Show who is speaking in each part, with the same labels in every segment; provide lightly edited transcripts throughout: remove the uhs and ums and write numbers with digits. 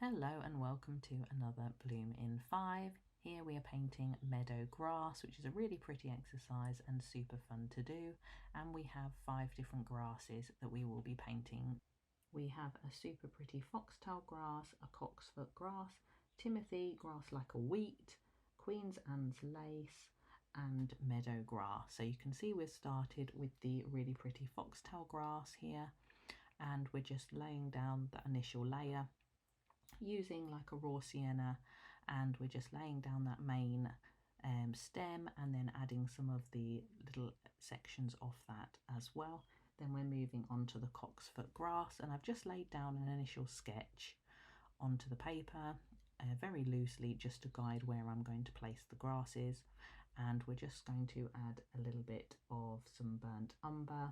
Speaker 1: Hello and welcome to another Bloom in 5. Here we are painting meadow grass, which is a really pretty exercise and super fun to do. And we have 5 different grasses that we will be painting. We have a super pretty foxtail grass, a cocksfoot grass, Timothy grass like a wheat, Queen's Anne's lace, and meadow grass. So you can see we've started with the really pretty foxtail grass here, and we're just laying down the initial layer using like a raw sienna, and we're just laying down that main stem and then adding some of the little sections off that as well. Then we're moving on to the cocksfoot grass, and I've just laid down an initial sketch onto the paper very loosely just to guide where I'm going to place the grasses, and we're just going to add a little bit of some burnt umber,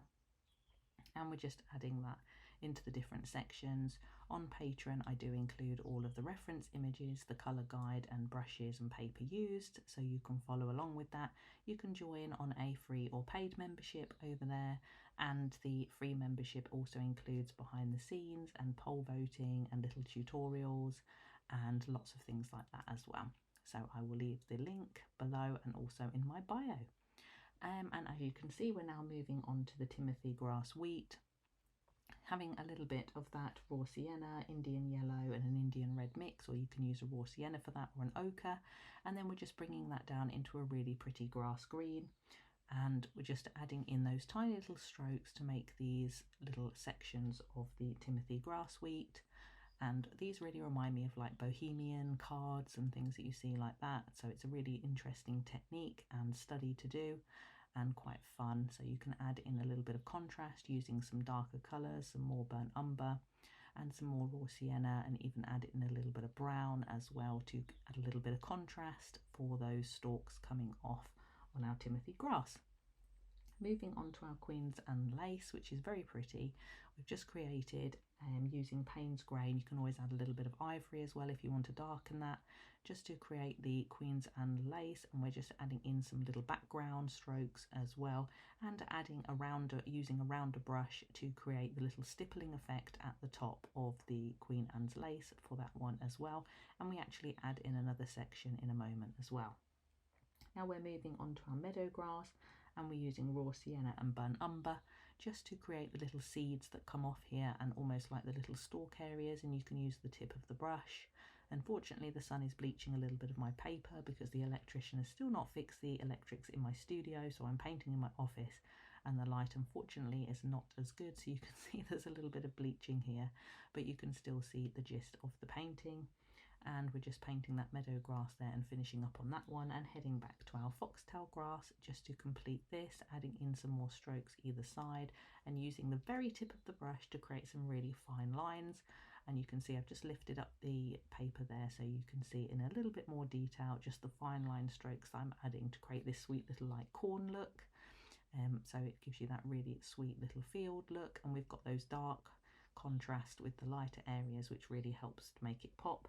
Speaker 1: and we're just adding that into the different sections. On Patreon I do include all of the reference images, the colour guide and brushes and paper used, so you can follow along with that. You can join on a free or paid membership over there, and the free membership also includes behind the scenes and poll voting and little tutorials and lots of things like that as well. So I will leave the link below and also in my bio. And as you can see, we're now moving on to the Timothy grass wheat, having a little bit of that raw sienna, Indian yellow and an Indian red mix, or you can use a raw sienna for that or an ochre, and then we're just bringing that down into a really pretty grass green, and we're just adding in those tiny little strokes to make these little sections of the Timothy grass wheat. And these really remind me of like bohemian cards and things that you see like that, so it's a really interesting technique and study to do and quite fun. So you can add in a little bit of contrast using some darker colours, some more burnt umber and some more raw sienna, and even add in a little bit of brown as well to add a little bit of contrast for those stalks coming off on our Timothy grass. Moving on to our Queen's Anne lace, which is very pretty. We've just created using Payne's grey, and you can always add a little bit of ivory as well if you want to darken that, just to create the Queen's Anne lace. And we're just adding in some little background strokes as well, and adding using a rounder brush to create the little stippling effect at the top of the Queen Anne's lace for that one as well. And we actually add in another section in a moment as well. Now we're moving on to our meadow grass, and we're using raw sienna and burnt umber just to create the little seeds that come off here and almost like the little stalk areas, and you can use the tip of the brush. Unfortunately the sun is bleaching a little bit of my paper because the electrician has still not fixed the electrics in my studio, so I'm painting in my office and the light unfortunately is not as good, so you can see there's a little bit of bleaching here, but you can still see the gist of the painting. And we're just painting that meadow grass there and finishing up on that one, and heading back to our foxtail grass just to complete this, adding in some more strokes either side and using the very tip of the brush to create some really fine lines. And you can see I've just lifted up the paper there so you can see in a little bit more detail just the fine line strokes I'm adding to create this sweet little like corn look. So it gives you that really sweet little field look, and we've got those dark contrast with the lighter areas which really helps to make it pop.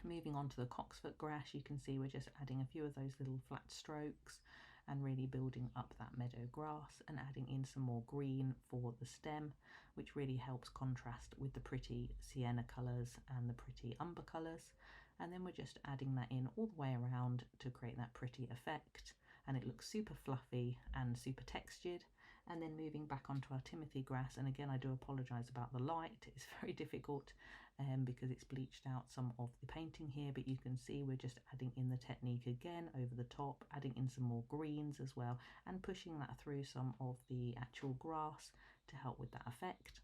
Speaker 1: Moving on to the cocksfoot grass, you can see we're just adding a few of those little flat strokes and really building up that meadow grass, and adding in some more green for the stem, which really helps contrast with the pretty sienna colours and the pretty umber colours. And then we're just adding that in all the way around to create that pretty effect, and it looks super fluffy and super textured. And then moving back onto our Timothy grass, and again I do apologise about the light, it's very difficult because it's bleached out some of the painting here, but you can see we're just adding in the technique again over the top, adding in some more greens as well, and pushing that through some of the actual grass to help with that effect.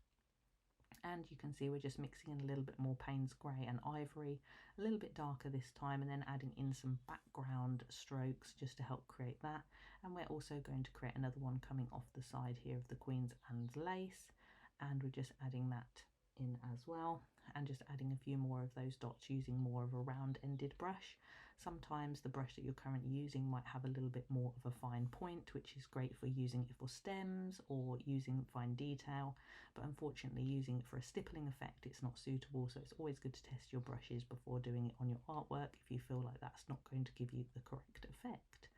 Speaker 1: And you can see we're just mixing in a little bit more Payne's grey and ivory, a little bit darker this time, and then adding in some background strokes just to help create that. And we're also going to create another one coming off the side here of the Queen's Anne's lace, and we're just adding that in as well, and just adding a few more of those dots using more of a round-ended brush. Sometimes the brush that you're currently using might have a little bit more of a fine point, which is great for using it for stems or using fine detail, but unfortunately using it for a stippling effect it's not suitable, so it's always good to test your brushes before doing it on your artwork if you feel like that's not going to give you the correct effect.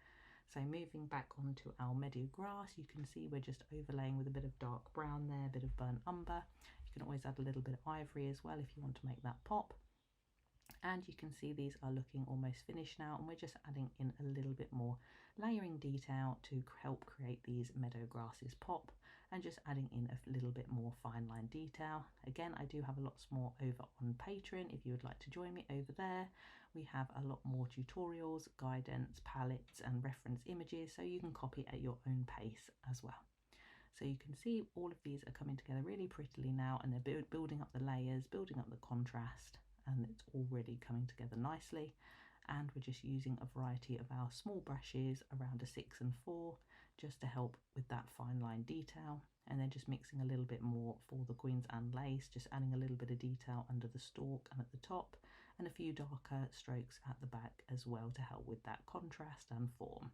Speaker 1: So moving back onto our meadow grass, you can see we're just overlaying with a bit of dark brown there, a bit of burnt umber. You can always add a little bit of ivory as well if you want to make that pop. And you can see these are looking almost finished now, and we're just adding in a little bit more layering detail to help create these meadow grasses pop, and just adding in a little bit more fine line detail. Again, I do have a lot more over on Patreon if you would like to join me over there. We have a lot more tutorials, guidance, palettes and reference images, so you can copy at your own pace as well. So you can see all of these are coming together really prettily now, and they're building up the layers, building up the contrast, and it's already coming together nicely. And we're just using a variety of our small brushes around a 6 and 4 just to help with that fine line detail, and then just mixing a little bit more for the Queen's Anne lace, just adding a little bit of detail under the stalk and at the top, and a few darker strokes at the back as well to help with that contrast and form.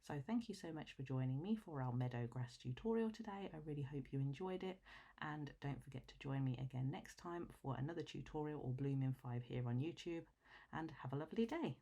Speaker 1: So thank you so much for joining me for our meadow grass tutorial today. I really hope you enjoyed it, and don't forget to join me again next time for another tutorial or Bloom in 5 here on YouTube, and have a lovely day.